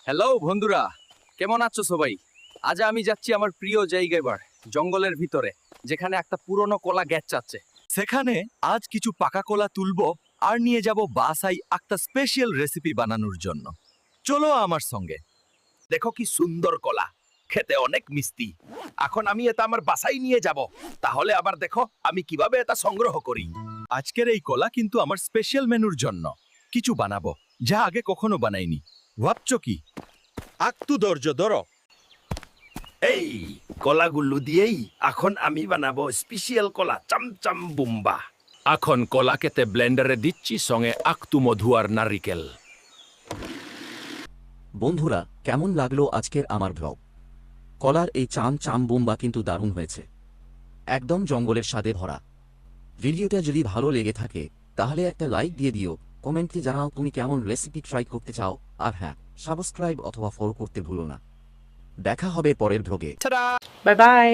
Hello বন্ধুরা, কেমন আছো সবাই? আজ আমি যাচ্ছি আমার প্রিয় জায়গায়, জঙ্গলের ভিতরে, যেখানে একটা পুরনো কলা গ্যাস আছে। সেখানে আজ কিছু পাকা কলা তুলবো আর নিয়ে যাব বাসায় একটা স্পেশাল রেসিপি বানানোর জন্য। চলো আমার সঙ্গে। দেখো কি সুন্দর কলা, খেতে অনেক মিষ্টি। এখন আমি এটা আমার বাসায় নিয়ে যাব, তাহলে আবার দেখো আমি কিভাবে এটা সংগ্রহ করি। আজকের এই কলা কিন্তু আমার স্পেশাল মেনুর জন্য কিছু বানাবো, যা আগে কখনো বানাইনি। ভাবছো কি? আকটু ধৈর্য ধরো। এই কলাগুলো দিয়েই এখন আমি বানাবো স্পেশাল কলা চামচাম বুম্বা। এখন কলা কেটে ব্লেন্ডারে দিচ্ছি, সঙ্গে আকটু মধু আর নারিকেল। বন্ধুরা, কেমন লাগলো আজকের আমার ব্লগ? কলার এই চাম চাম বোম্বা কিন্তু দারুণ হয়েছে, একদম জঙ্গলের স্বাদে ভরা। ভিডিওটা যদি ভালো লেগে থাকে তাহলে একটা লাইক দিয়ে দিও, কমেন্টে জানাও তুমি কেমন রেসিপি ট্রাই করতে চাও, আর হ্যাঁ, সাবস্ক্রাইব অথবা ফলো করতে ভুলো না। দেখা হবে পরের ব্লগে। Bye bye.